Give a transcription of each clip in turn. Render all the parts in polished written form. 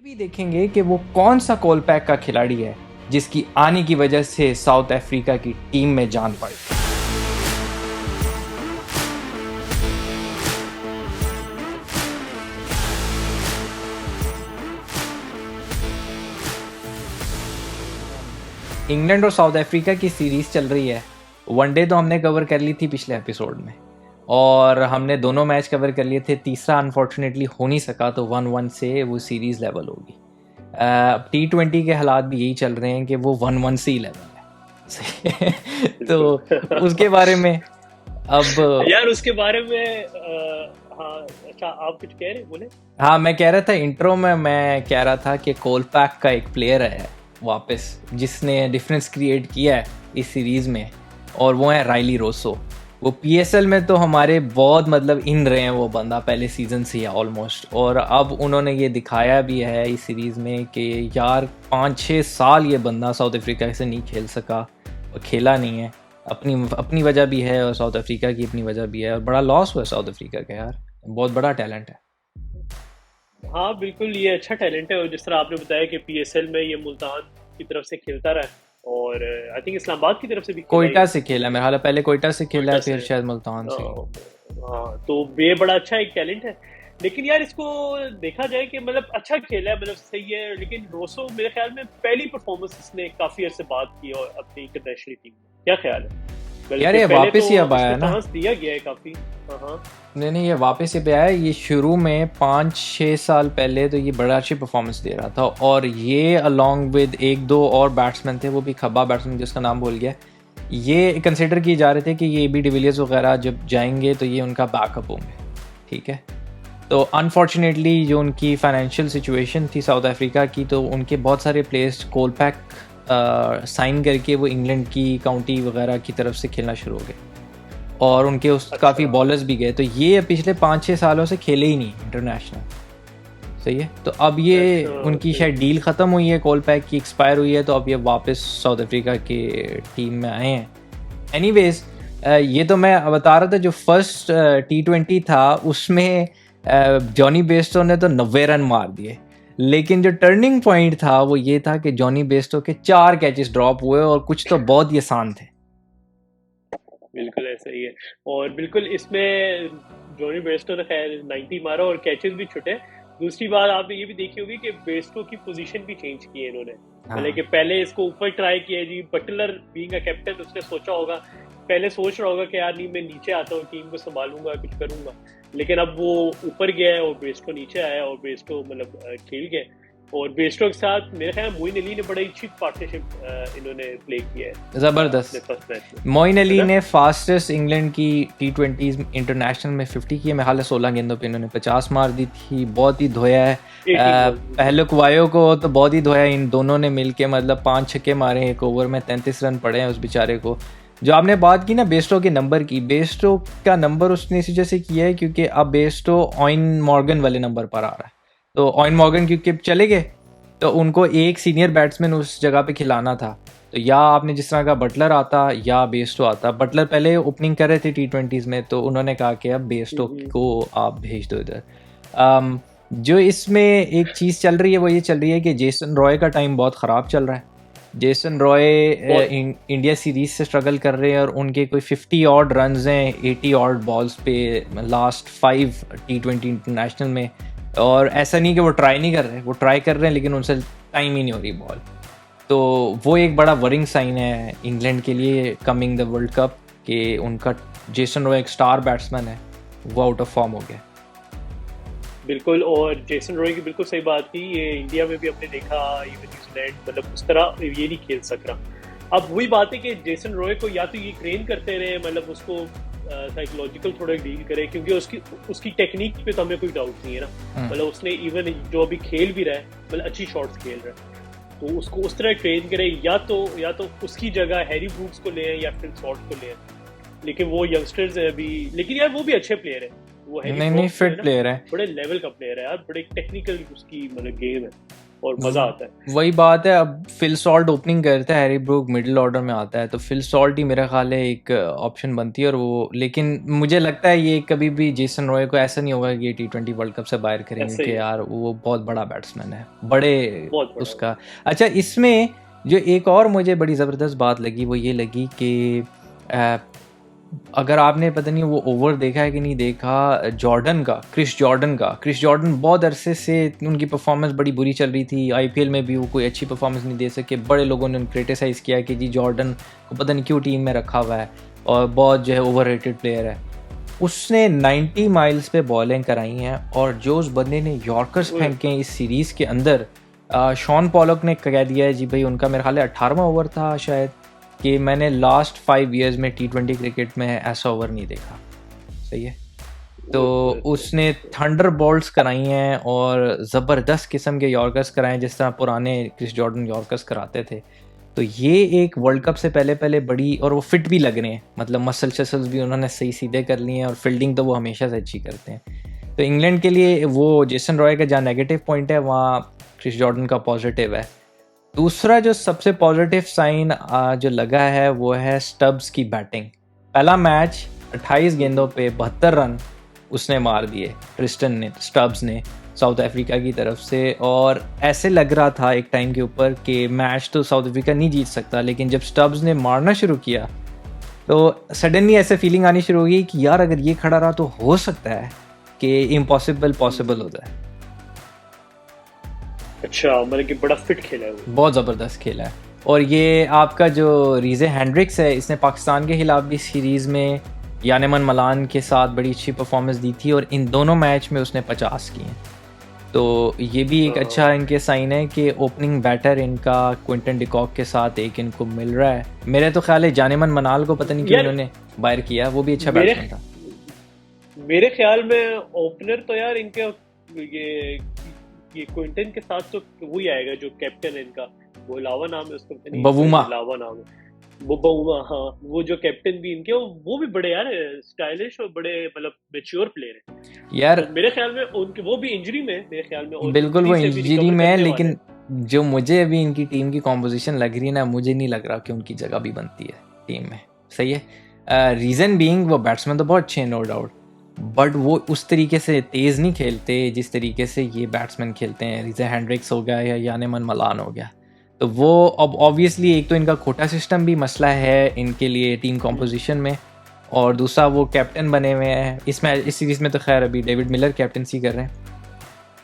भी देखेंगे कि वो कौन सा कोलपैक का खिलाड़ी है जिसकी आने की वजह से साउथ अफ्रीका की टीम में जान पाई। इंग्लैंड और साउथ अफ्रीका की सीरीज चल रही है। वनडे तो हमने कवर कर ली थी पिछले एपिसोड में और हमने दोनों मैच कवर कर लिए थे। तीसरा अनफॉर्चुनेटली हो नहीं सका तो 1-1 से वो सीरीज लेवल होगी। T20 के हालात भी यही चल रहे हैं कि वो 1-1 से ही लेवल है। तो उसके बारे में अब यार उसके बारे में हाँ अच्छा आप कुछ कह रहे बोले। हाँ मैं कह रहा था इंट्रो में मैं कह रहा था कि कोलपैक का एक प्लेयर है वापस जिसने डिफरेंस क्रिएट किया है इस सीरीज़ में और वो है राइली रोसो। वो PSL में तो हमारे बहुत मतलब इन रहे हैं वो बंदा पहले सीज़न से ही ऑलमोस्ट, और अब उन्होंने ये दिखाया भी है इस सीरीज़ में कि यार 5-6 साल ये बंदा साउथ अफ्रीका से नहीं खेल सका और खेला नहीं है। अपनी वजह भी है और साउथ अफ्रीका की अपनी वजह भी है और बड़ा लॉस हुआ है साउथ अफ्रीका का। यार बहुत बड़ा टैलेंट है। हाँ बिल्कुल ये अच्छा टैलेंट है और जिस तरह आपने बताया कि PSL में ये मुल्तान की तरफ से खेलता रहा है और आई थिंक इस्लामाबाद की तरफ से भी खेला कोयटा से खेला मेरा हाल, पहले कोयटा से खेला है कोयटा फिर से। शायद मुल्तान से। हाँ तो ये बड़ा अच्छा एक टैलेंट है, लेकिन यार इसको देखा जाए कि मतलब अच्छा खेला है, मतलब सही है, लेकिन रोसो मेरे ख्याल में पहली परफॉर्मेंस इसने काफी अर्से बाद की और अपनी इंटरनेशनल टीम में। क्या ख्याल है? यार ये वापस ही अब आया है ना। चांस दिया गया है काफी। हाँ नहीं ये वापस ही पे आया है। ये शुरू में 5-6 साल पहले तो ये बड़ा अच्छी परफॉर्मेंस दे रहा था और ये अलॉन्ग विद 1-2 और बैट्समैन थे, वो भी खब्बा बैट्समैन जिसका नाम भूल गया, ये कंसिडर किए जा रहे थे कि ये भी डिविलियर्स वगैरह जब जाएंगे तो ये उनका बैकअप होंगे। ठीक है, तो अनफॉर्चुनेटली जो उनकी फाइनेंशियल सिचुएशन थी साउथ अफ्रीका की, तो उनके बहुत सारे प्लेयर्स कोलपैक साइन करके वो इंग्लैंड की काउंटी वगैरह की तरफ से खेलना शुरू हो गए और उनके उस काफ़ी बॉलर्स भी गए, तो ये पिछले 5-6 सालों से खेले ही नहीं इंटरनेशनल। सही है, तो अब ये उनकी शायद डील ख़त्म हुई है, कोलपैक की एक्सपायर हुई है, तो अब ये वापस साउथ अफ्रीका के टीम में आए हैं। एनीवेज ये तो मैं बता रहा था जो फर्स्ट T20 था उसमें जॉनी बेस्टो ने तो 90 रन मार दिए, लेकिन जो टर्निंग पॉइंट था वो ये था कि जॉनी बेस्टो के 4 कैचेस ड्रॉप हुए और कुछ तो बहुत ही आसान थे। बिल्कुल ऐसा ही है और बिल्कुल इसमें जॉनी बेस्टो ने खैर 90 मारा और कैचेस भी छुटे। दूसरी बात आपने ये भी देखी होगी कि बेस्टो की पोजीशन भी चेंज की है इन्होंने। मतलब कि पहले इसको ऊपर ट्राई किया जी, बटलर बीइंग अ कैप्टन उसने सोचा होगा, पहले सोच रहा होगा कि यार नहीं मैं नीचे आता हूँ, टीम को संभालूंगा, कुछ करूंगा, लेकिन अब वो ऊपर गया है और बेस्टो नीचे आया और बेस्टो मतलब खेल गए और बेस्टो के साथ मेरे ख्याल मोइन अली ने बड़ी अच्छी पार्टनरशिप इन्होंने प्ले किया है ज़बरदस्त। मोइन अली ने फास्टेस्ट इंग्लैंड की T20 इंटरनेशनल में 50 किए, मैं हाल 16 गेंदों पे इन्होंने 50 मार दी थी। बहुत ही धोया है पहले कुवायो को, तो बहुत ही धोया इन दोनों ने मिलके, मतलब 5 छक्के मारे एक ओवर में, 33 रन पड़े हैं उस बेचारे को। जो आपने बात की ना बेस्टो के नंबर की, बेस्टो का नंबर उसने इसी वजह से किया है क्योंकि अब बेस्टो ऑइन मॉर्गन वाले नंबर पर आ रहा है, तो ऑइन मॉर्गन क्योंकि चले गए तो उनको एक सीनियर बैट्समैन उस जगह पे खिलाना था, तो या आपने जिस तरह का बटलर आता या बेस्टो आता। बटलर पहले ओपनिंग कर रहे थे T20s में, तो उन्होंने कहा कि अब बेस्टो को आप भेज दो इधर। जो इसमें एक चीज़ चल रही है वो ये चल रही है कि जेसन रॉय का टाइम बहुत ख़राब चल रहा है। जेसन रॉय इंडिया सीरीज से स्ट्रगल कर रहे हैं और उनके कोई 50 ऑड रन्स हैं 80 ऑड बॉल्स पे लास्ट 5 T20 इंटरनेशनल में, और ऐसा नहीं कि वो ट्राई नहीं कर रहे, वो ट्राई कर रहे हैं लेकिन उनसे टाइम ही नहीं हो रही बॉल। तो वो एक बड़ा वरिंग साइन है इंग्लैंड के लिए कमिंग द वर्ल्ड कप कि उनका जेसन रॉय एक स्टार बैट्समैन है, वो आउट ऑफ फॉर्म हो गया। बिल्कुल, और जेसन रॉय की बिल्कुल सही बात थी, ये इंडिया में भी हमने देखा, इवन न्यूजीलैंड मतलब उस तरह ये नहीं खेल सक रहा। अब वही बात है कि जेसन रॉय को या तो ये ट्रेन करते रहे, मतलब उसको साइकोलॉजिकल थोड़ा डील करे, क्योंकि उसकी टेक्निक पे तो हमें कोई डाउट नहीं है ना। मतलब उसने इवन जो अभी खेल भी रहा है मतलब अच्छी शॉट्स खेल रहा है, तो उसको उस तरह ट्रेन करे, या तो उसकी जगह हैरी ब्रूक्स को ले या फिर शॉट को ले, लेकिन वो यंगस्टर्स है अभी, लेकिन यार वो भी अच्छे प्लेयर है, वो नहीं फिट प्लेयर है, बड़े लेवल का प्लेयर है यार, बड़े टेक्निकल उसकी मतलब गेम है। और मजा आता है। वही बात है, अब फिल सॉल्ट ओपनिंग करता है, हैरी ब्रूक मिडिल ऑर्डर में आता है, तो फिल सॉल्ट ही मेरा ख्याल है एक ऑप्शन बनती है। और वो, लेकिन मुझे लगता है ये कभी भी जेसन रॉय को ऐसा नहीं होगा कि ये T20 वर्ल्ड कप से बाहर करेंगे, ऐसे ही कि है, यार वो बहुत बड़ा बैट्समैन है, बड़े बहुत बड़ा। उसका। अच्छा, इसमें जो एक और मुझे बड़ी ज़बरदस्त बात लगी वो ये लगी कि अगर आपने पता नहीं वो ओवर देखा है कि नहीं देखा, क्रिस जॉर्डन बहुत अरसे से उनकी परफॉर्मेंस बड़ी बुरी चल रही थी, आईपीएल में भी वो कोई अच्छी परफॉर्मेंस नहीं दे सके, बड़े लोगों ने क्रिटिसाइज़ किया कि जी जॉर्डन को पता नहीं क्यों टीम में रखा हुआ है और बहुत जो है ओवर रेटेड प्लेयर है। उसने 90 माइल्स पे बॉलिंग कराई हैं, और जो उस बंदे ने यॉर्कर्स फेंके हैं इस सीरीज़ के अंदर, शॉन पॉलक ने कह दिया है जी भाई, उनका मेरे ख्याल है 18वां ओवर था शायद, कि मैंने लास्ट 5 ईयर्स में T20 क्रिकेट में ऐसा ओवर नहीं देखा। सही है, तो उसने थंडर बोल्ट्स कराई हैं और ज़बरदस्त किस्म के यॉर्कर्स कराए जिस तरह पुराने क्रिस जॉर्डन यॉर्कर्स कराते थे। तो ये एक वर्ल्ड कप से पहले बड़ी, और वो फिट भी लग रहे हैं, मतलब मसल शसल्स भी उन्होंने सही सीधे कर लिए हैं, और फील्डिंग तो वो हमेशा से अच्छी करते हैं। तो इंग्लैंड के लिए वो जेसन रॉय का जहाँ नेगेटिव पॉइंट है, वहाँ क्रिस जॉर्डन का पॉजिटिव है। दूसरा जो सबसे पॉजिटिव साइन जो लगा है वो है स्टब्स की बैटिंग। पहला मैच 28 गेंदों पे 72 रन उसने मार दिए, स्टब्स ने साउथ अफ्रीका की तरफ से, और ऐसे लग रहा था एक टाइम के ऊपर कि मैच तो साउथ अफ्रीका नहीं जीत सकता, लेकिन जब स्टब्स ने मारना शुरू किया तो सडनली ऐसे फीलिंग आनी शुरू हो गई कि यार अगर ये खड़ा रहा तो हो सकता है कि इम्पॉसिबल पॉसिबल हो जाए। अच्छा, मतलब कि बड़ा फिट खेला है वो, बहुत ज़बरदस्त खेला है। और ये आपका जो रीज़े हैंड्रिक्स है, इसने पाकिस्तान के खिलाफ भी सीरीज़ में यानेमन मलान के साथ बड़ी अच्छी परफॉर्मेंस दी थी, और इन दोनों मैच में उसने 50 किए। तो ये भी एक अच्छा इनके साइन है कि ओपनिंग बैटर इनका क्विंटन डिकॉक के साथ एक इनको मिल रहा है। मेरे तो ख्याल है जानेमन मनाल को पता नहीं क्यों इन्होंने बाहर किया, वो भी अच्छा बैट्समैन था। मेरे ख्याल में ओपनर तो यार इनके ये क्विंटन के साथ तो वही आएगा जो कैप्टन है इनका, वो लावा नाम है उसका, बवूमा, लावा नाम है वो, बवूमा। हाँ, वो जो कैप्टन भी इनके, वो भी बड़े यार स्टाइलिश और बड़े मतलब मैच्योर प्लेयर है यार। तो मेरे ख्याल में उनके वो भी इंजरी में, मेरे ख्याल में, और बिल्कुल वो इंजरी में है, लेकिन है। जो मुझे अभी इनकी टीम की कॉम्पोजिशन लग रही है ना, मुझे नहीं लग रहा कि उनकी जगह भी बनती है टीम में। सही है, रीज़न बीइंग वो बैट्समैन तो बहुत अच्छे हैं नो डाउट, बट वो उस तरीके से तेज़ नहीं खेलते जिस तरीके से ये बैट्समैन खेलते हैं। रीज़े हैंड्रिक्स हो गया या यानेमन मलान हो गया, तो वो अब ऑब्वियसली एक तो इनका खोटा सिस्टम भी मसला है इनके लिए टीम कॉम्पोजिशन में, और दूसरा वो कैप्टन बने हुए हैं इस सीरीज़ में। तो खैर अभी डेविड मिलर कैप्टनसी कर रहे हैं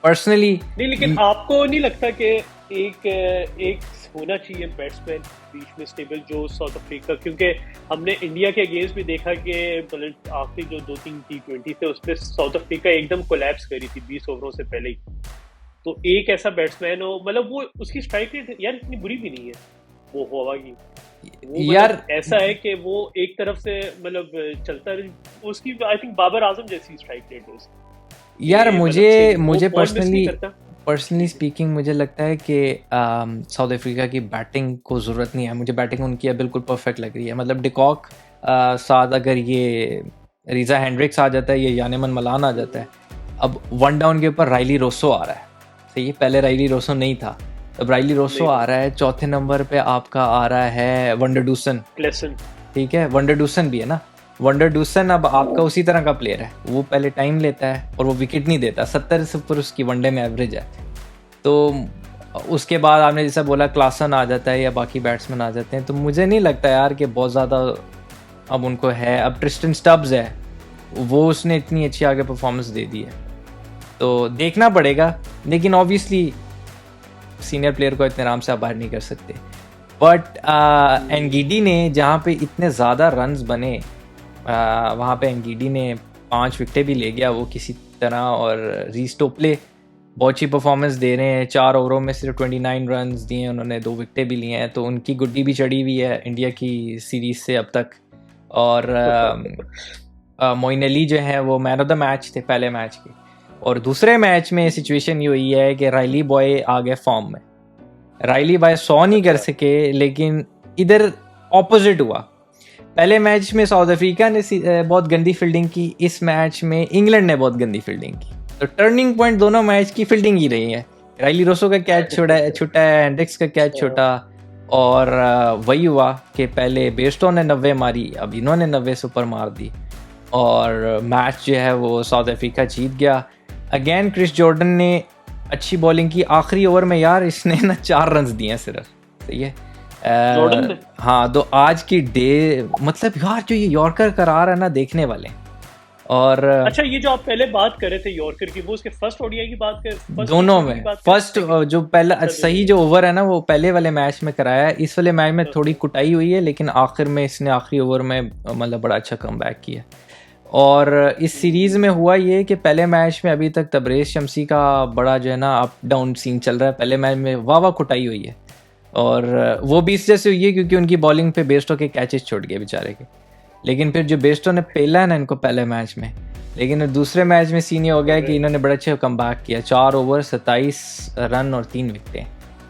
पर्सनली। नहीं, लेकिन आपको नहीं लगता कि एक होना चाहिए बैट्समैन बीच में स्टेबल जो साउथ अफ्रीका, क्योंकि हमने इंडिया के अगेंस्ट भी देखा कि मतलब आखिरी जो 2-3 T20 थे उसमें साउथ अफ्रीका एकदम कोलैप्स करी थी 20 ओवरों से पहले ही। तो एक ऐसा बैट्समैन हो, मतलब वो उसकी स्ट्राइक रेट यार इतनी बुरी भी नहीं है वो हवा की, वो यार मतलब ऐसा है कि वो एक तरफ से मतलब चलता रहे, उसकी आई थिंक बाबर आजम जैसी स्ट्राइक रेट है उसकी। यार मुझे पर्सनली स्पीकिंग मुझे लगता है कि साउथ अफ्रीका की बैटिंग को ज़रूरत नहीं है। मुझे बैटिंग उनकी बिल्कुल परफेक्ट लग रही है। मतलब डिकॉक साथ अगर ये रीज़ा हैंड्रिक्स आ जाता है, ये यानेमन मलान आ जाता है, अब वन डाउन के ऊपर राइली रोसो आ रहा है। सही है, पहले राइली रोसो नहीं था, अब राइली रोसो आ रहा है। चौथे नंबर पे आपका आ रहा है वंडरडूसन, ठीक है, वंडरडूसन भी है ना। वंडरडूसन अब आपका उसी तरह का प्लेयर है, वो पहले टाइम लेता है और वो विकेट नहीं देता, 70 से ऊपर उसकी वनडे में एवरेज है। तो उसके बाद आपने जैसा बोला क्लासन आ जाता है या बाकी बैट्समैन आ जाते हैं, तो मुझे नहीं लगता यार कि बहुत ज़्यादा अब उनको है। अब ट्रिस्टन स्टब्स है, वो उसने इतनी अच्छी आगे परफॉर्मेंस दे दी है, तो देखना पड़ेगा। लेकिन ऑब्वियसली सीनियर प्लेयर को इतने आराम से आप बाहर नहीं कर सकते। बट एनगीडी ने जहाँ पे इतने ज़्यादा रन्स बने, वहाँ पे एनगीडी ने 5 विकेटें भी ले गया वो किसी तरह। और रीस टोपले बहुत अच्छी परफॉर्मेंस दे रहे हैं, 4 ओवरों में सिर्फ 29 रन्स दिए उन्होंने, 2 विकेटें भी लिए हैं, तो उनकी गुड्डी भी चढ़ी हुई है इंडिया की सीरीज़ से अब तक। और मोइन अली जो है वो मैन ऑफ द मैच थे पहले मैच के। और दूसरे मैच में सिचुएशन ये हुई है कि राइली बॉय आ गए फॉर्म में। राइली बॉय 100 नहीं कर सके, लेकिन इधर ऑपोजिट हुआ। पहले मैच में साउथ अफ्रीका ने बहुत गंदी फील्डिंग की, इस मैच में इंग्लैंड ने बहुत गंदी फील्डिंग की। तो टर्निंग पॉइंट दोनों मैच की फील्डिंग ही रही है राइली रोसो का कैच छूटा है, हेंड्रिक्स का कैच छूटा, और वही हुआ कि पहले बेस्टो ने 90 मारी, अब इन्होंने 90 सुपर मार दी, और मैच जो है वो साउथ अफ्रीका जीत गया। अगेन क्रिस जॉर्डन ने अच्छी बॉलिंग की आखिरी ओवर में यार, इसने ना 4 रन दिए हैं सिर्फ, सही है। हाँ, तो आज की डे मतलब यार जो ये यॉर्कर करा रहा है ना, देखने वाले। और अच्छा, ये जो आप पहले बात कर रहे थे यॉर्कर की, वो उसके फर्स्ट ओडीआई की बात कर, दोनों में फर्स्ट जो पहला सही जो ओवर है ना, वो पहले वाले मैच में कराया है। इस वाले मैच में थोड़ी कुटाई हुई है, लेकिन आखिर में इसने आखिरी ओवर में मतलब बड़ा अच्छा कमबैक किया। और इस सीरीज़ में हुआ ये कि पहले मैच में अभी तक तबरेज़ शमसी का बड़ा जो है ना अप डाउन सीन चल रहा है। पहले मैच में वाह कुटाई हुई है, और वो भी इस जैसे हुई है क्योंकि उनकी बॉलिंग पे बेस्टो के कैचेस छूट गए बेचारे के। लेकिन फिर जो बेस्टो ने पेला है ना इनको पहले मैच में, लेकिन दूसरे मैच में सीन ये हो गया कि इन्होंने बड़ा अच्छा कमबैक किया, 4 ओवर 27 रन और 3 विकेटें।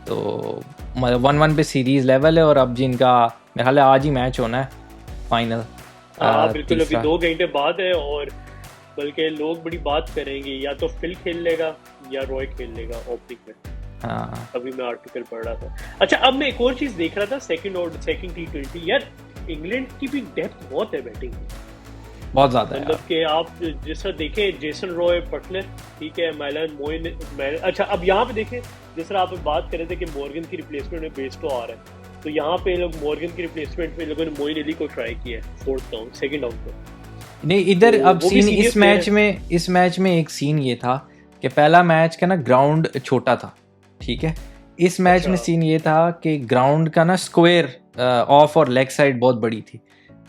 तो 1-1 पे सीरीज़ लेवल है, और अब जिनका मेरे ख्याल है आज ही मैच होना है फाइनल। बिल्कुल, अभी 2 घंटे बाद है, और बल्कि लोग बड़ी बात करेंगे, या तो फिल खेल लेगा या रॉय खेल लेगा ओपनिंग में। हाँ, अभी मैं आर्टिकल पढ़ रहा था। अच्छा, अब मैं एक और चीज देख रहा था, सेकंड T20 यार, इंग्लैंड की भी डेप्थ बहुत है बैटिंग में, बहुत ज्यादा मतलब कि आप जैसा देखें, जेसन रॉय, बटलर, ठीक है, माइलन मोइन। अच्छा, अब यहाँ पे देखें, जिस तरह आप बात कर रहे थे कि मॉर्गन की रिप्लेसमेंट में बेस्टो आ रहा है, तो यहाँ पे लोग मॉर्गन की रिप्लेसमेंट में लोगों ने मोइन अली को ट्राई किया है सेकंड डाउन पे। नहीं, इधर तो अब सीन इस मैच में एक सीन ये था कि पहला मैच का ना ग्राउंड छोटा था, ठीक है। इस मैच में सीन ये था कि ग्राउंड का ना स्क्वायर ऑफ और लेग साइड बहुत बड़ी थी।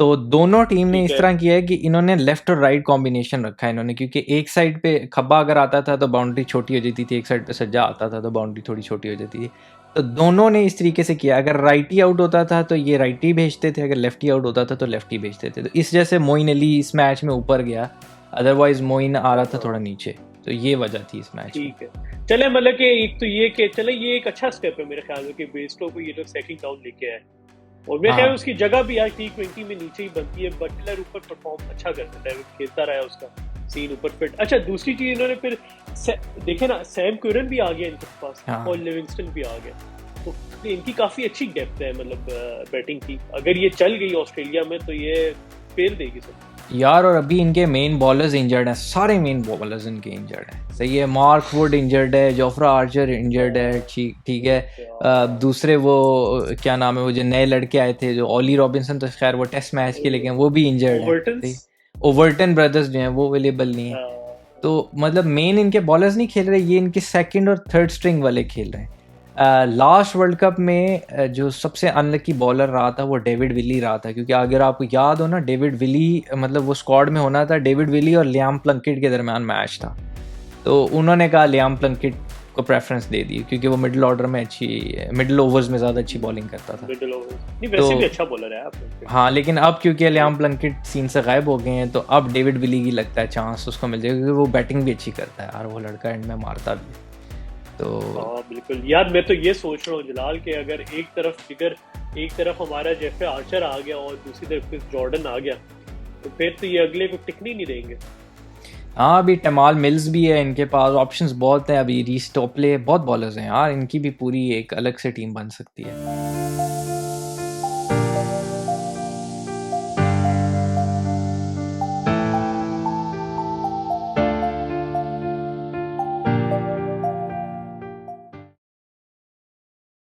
तो दोनों टीम ने इस तरह किया है कि इन्होंने लेफ्ट और राइट कॉम्बिनेशन रखा है इन्होंने, क्योंकि एक साइड पे खब्बा अगर आता था तो बाउंड्री छोटी हो जाती थी, एक साइड पे सज्जा आता था तो बाउंड्री थोड़ी छोटी हो जाती थी। तो दोनों ने इस तरीके से किया, अगर राइटी आउट होता था तो ये राइटी भेजते थे, अगर लेफ्टी आउट होता था तो लेफ्टी भेजते थे। तो इस जैसे मोइन अली इस मैच में ऊपर गया, अदरवाइज मोइन आ रहा था थोड़ा नीचे, तो ये वजह थी इस मैच। ठीक है, चले, मतलब कि एक तो ये कि चले, ये एक अच्छा स्टेप है मेरे ख्याल में कि बेस्टो को ये लोग सेकंड डाउन लेके आए, और मेरे ख्याल में उसकी जगह भी यार T20 में नीचे ही बनती है। बटलर ऊपर परफॉर्म अच्छा कर देता है, खेलता रहा उसका सीन ऊपर फिट। अच्छा, दूसरी चीज इन्होंने फिर देखे ना, सैम क्यूरन भी आ गया इनके पास, और लिविंगस्टन भी आ गया, तो इनकी काफी अच्छी डेप्थ है, मतलब बैटिंग की। अगर ये चल गई ऑस्ट्रेलिया में तो ये फेल देगी सब यार। और अभी इनके मेन बॉलर्स इंजर्ड हैं, सारे मेन बॉलर्स इनके इंजर्ड हैं, सही है। मार्क वुड इंजर्ड है, जोफ्रा आर्चर इंजर्ड है, ठीक है। दूसरे वो क्या नाम है, वो जो नए लड़के आए थे, जो ऑली रॉबिन्सन, तो खैर वो टेस्ट मैच के, लेकिन वो भी इंजर्ड है। ओवर्टन ब्रदर्स जो हैं वो अवेलेबल नहीं है। तो मतलब मेन इनके बॉलर्स नहीं खेल रहे, ये इनके सेकंड और थर्ड स्ट्रिंग वाले खेल रहे हैं। लास्ट वर्ल्ड कप में जो सबसे अनलकी बॉलर रहा था वो डेविड विली रहा था, क्योंकि अगर आपको याद हो ना, डेविड विली मतलब वो स्क्वाड में होना था, डेविड विली और लियाम प्लंकेट के दरमियान मैच था, तो उन्होंने कहा लियाम प्लंकेट को प्रेफरेंस दे दी, क्योंकि वो मिडिल ऑर्डर में मिडिल ओवर्स में ज़्यादा अच्छी बॉलिंग करता था। नहीं, वैसे भी अच्छा बॉलर है आप। हाँ, लेकिन अब क्योंकि लियाम प्लंकेट सीन से गायब हो गए हैं, तो अब डेविड विली की लगता है चांस उसको मिल जाएगा, क्योंकि वो बैटिंग भी अच्छी करता है और वो लड़का एंड में मारता भी है। तो हाँ बिल्कुल यार, मैं तो ये सोच रहा हूँ जलाल के अगर एक तरफ हमारा जेफ्रे आर्चर आ गया और दूसरी तरफ क्रिस जॉर्डन आ गया, तो फिर तो ये अगले को टिकने नहीं देंगे। हाँ, अभी टमाल मिल्स भी है इनके पास, ऑप्शंस बहुत हैं। अभी रीस टोपले, बहुत बॉलर्स हैं यार, इनकी भी पूरी एक अलग से टीम बन सकती है।